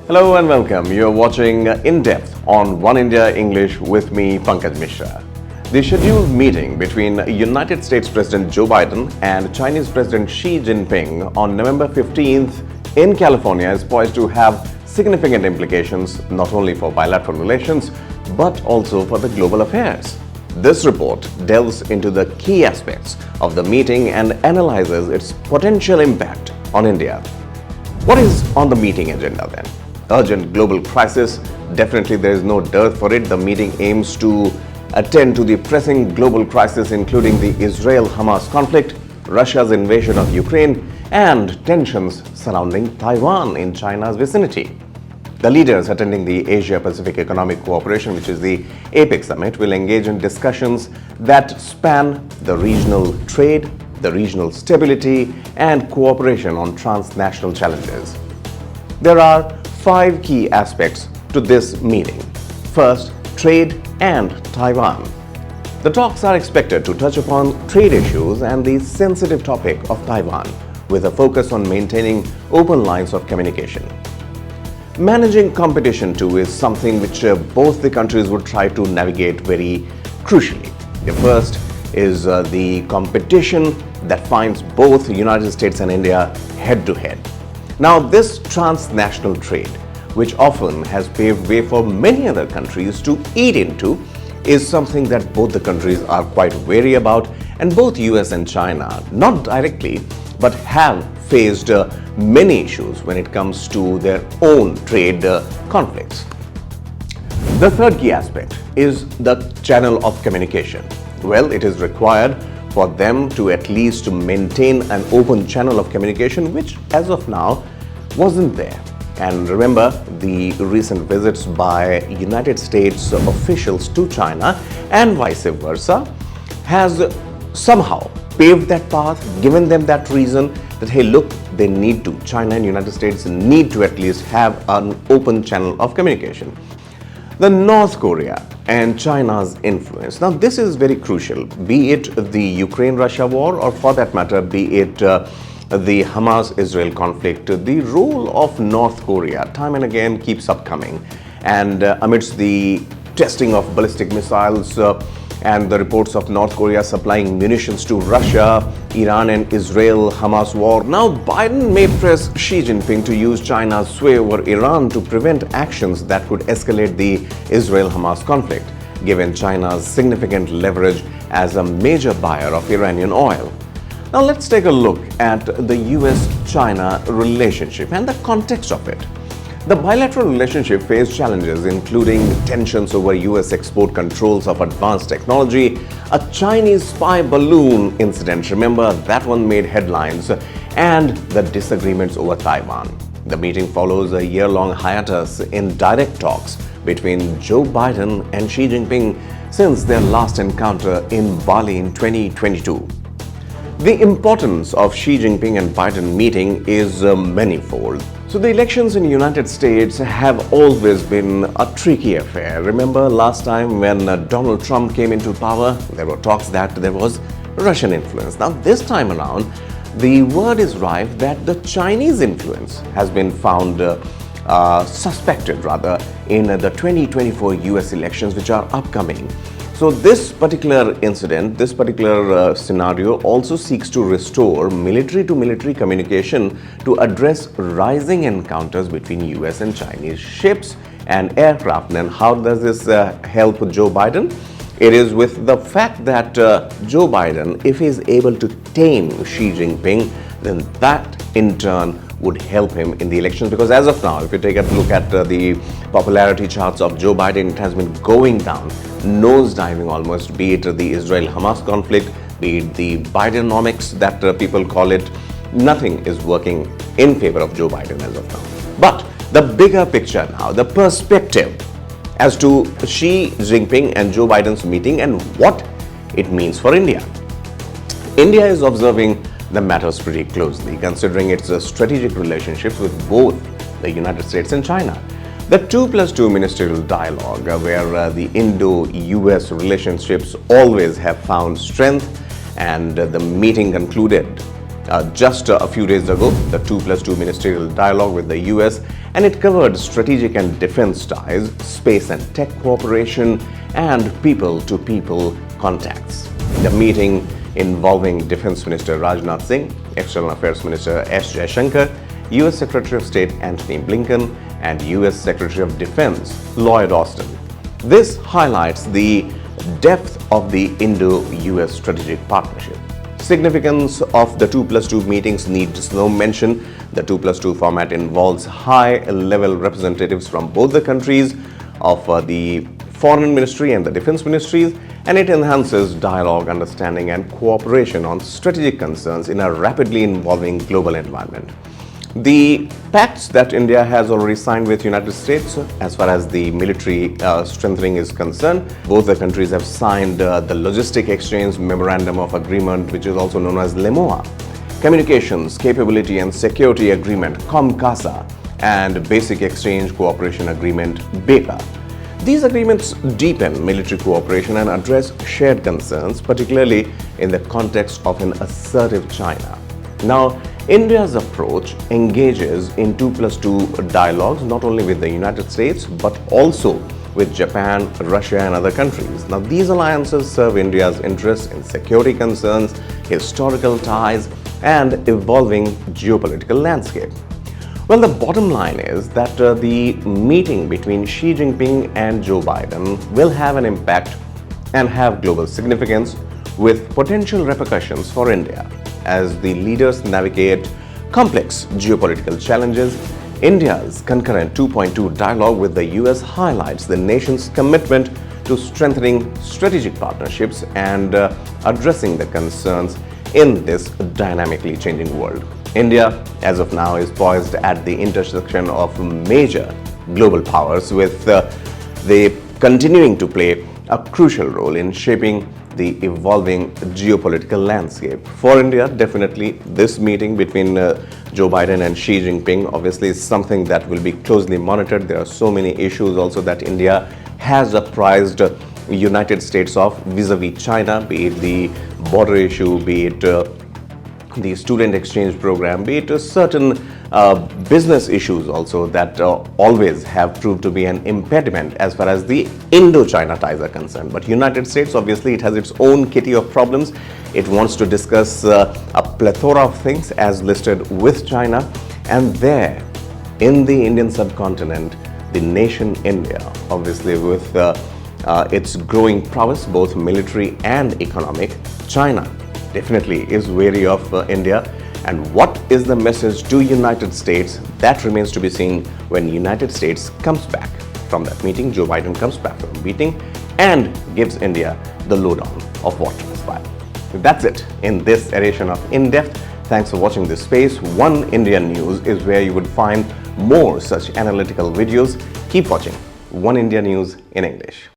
Hello and welcome. You're watching In Depth on One India English with me, Pankaj Mishra. The scheduled meeting between United States President Joe Biden and Chinese President Xi Jinping on November 15th in California is poised to have significant implications not only for bilateral relations but also for the global affairs. This report delves into the key aspects of the meeting and analyzes its potential impact on India. What is on the meeting agenda then? Urgent global crisis. Definitely there is no dearth for it. The meeting aims to attend to the pressing global crisis, including the Israel-Hamas conflict, Russia's invasion of Ukraine, and tensions surrounding Taiwan in China's vicinity. The leaders attending the Asia-Pacific Economic Cooperation, which is the APEC summit, will engage in discussions that span the regional trade, the regional stability, and cooperation on transnational challenges. There are 5 key aspects to this meeting. First, trade and Taiwan. The talks are expected to touch upon trade issues and the sensitive topic of Taiwan, with a focus on maintaining open lines of communication. Managing competition too is something which both the countries would try to navigate very crucially. The first is the competition that finds both the United States and India head to head. Now, this transnational trade, which often has paved way for many other countries to eat into, is something that both the countries are quite wary about, and both US and China, not directly, but have faced many issues when it comes to their own trade conflicts. The third key aspect is the channel of communication. Well, it is required for them to at least maintain an open channel of communication, which as of now wasn't there. And remember, the recent visits by United States officials to China and vice versa has somehow paved that path, given them that reason that, hey, look, they need to, China and United States need to at least have an open channel of communication. The North Korea and China's influence. Now, this is very crucial, be it the Ukraine-Russia war or for that matter, be it the Hamas-Israel conflict. The role of North Korea time and again keeps upcoming, and amidst the testing of ballistic missiles and the reports of North Korea supplying munitions to Russia, Iran and Israel-Hamas war, now Biden may press Xi Jinping to use China's sway over Iran to prevent actions that could escalate the Israel-Hamas conflict, given China's significant leverage as a major buyer of Iranian oil. Now let's take a look at the US-China relationship and the context of it. The bilateral relationship faced challenges including tensions over US export controls of advanced technology, a Chinese spy balloon incident, remember that one made headlines, and the disagreements over Taiwan. The meeting follows a year-long hiatus in direct talks between Joe Biden and Xi Jinping since their last encounter in Bali in 2022. The importance of Xi Jinping and Biden meeting is manifold. So the elections in the United States have always been a tricky affair. Remember last time when Donald Trump came into power, there were talks that there was Russian influence. Now this time around, the word is rife that the Chinese influence has been found suspected rather in the 2024 US elections which are upcoming. So this particular incident, this particular scenario also seeks to restore military-to-military communication to address rising encounters between US and Chinese ships and aircraft. And how does this help Joe Biden? It is with the fact that Joe Biden, if he is able to tame Xi Jinping, then that in turn would help him in the elections, because as of now, if you take a look at the popularity charts of Joe Biden, it has been going down, nosediving almost, be it the Israel-Hamas conflict, be it the Bidenomics that people call it. Nothing is working in favor of Joe Biden as of now. But the bigger picture now, the perspective as to Xi Jinping and Joe Biden's meeting and what it means for India. India is observing the matters pretty closely, considering its strategic relationships with both the United States and China. The 2+2 ministerial dialogue, where the Indo-US relationships always have found strength, and the meeting concluded just a few days ago, the 2+2 ministerial dialogue with the US, and it covered strategic and defense ties, space and tech cooperation, and people-to-people contacts. The meeting involving Defense Minister Rajnath Singh, External Affairs Minister S. Jaishankar, US Secretary of State Antony Blinken, and US Secretary of Defense Lloyd Austin. This highlights the depth of the Indo-US strategic partnership. Significance of the 2+2 meetings needs no mention. The 2+2 format involves high-level representatives from both the countries of the Foreign Ministry and the Defense Ministries, and it enhances dialogue, understanding, and cooperation on strategic concerns in a rapidly evolving global environment. The pacts that India has already signed with United States as far as the military strengthening is concerned, both the countries have signed the Logistic Exchange Memorandum of Agreement, which is also known as LEMOA, Communications, Capability and Security Agreement, COMCASA, and Basic Exchange Cooperation Agreement, BECA. These agreements deepen military cooperation and address shared concerns, particularly in the context of an assertive China. Now, India's approach engages in 2+2 dialogues not only with the United States but also with Japan, Russia, and other countries. Now, these alliances serve India's interests in security concerns, historical ties, and evolving geopolitical landscape. Well, the bottom line is that the meeting between Xi Jinping and Joe Biden will have an impact and have global significance with potential repercussions for India. As the leaders navigate complex geopolitical challenges, India's concurrent 2.2 dialogue with the US highlights the nation's commitment to strengthening strategic partnerships and addressing the concerns in this dynamically changing world. India, as of now, is poised at the intersection of major global powers, with they continuing to play a crucial role in shaping the evolving geopolitical landscape. For India, definitely this meeting between Joe Biden and Xi Jinping obviously is something that will be closely monitored. There are so many issues also that India has apprised United States of vis-a-vis China, be it the border issue, be it the student exchange program, be it certain business issues also that always have proved to be an impediment as far as the Indo-China ties are concerned. But United States, obviously, it has its own kitty of problems. It wants to discuss a plethora of things as listed with China, and there in the Indian subcontinent, the nation India, obviously with its growing prowess, both military and economic, China definitely is wary of India. And what is the message to United States? That remains to be seen when United States comes back from that meeting. Joe Biden comes back from the meeting and gives India the lowdown of what transpired. That's it in this edition of In Depth. Thanks for watching this space. One India News is where you would find more such analytical videos. Keep watching One India News in English.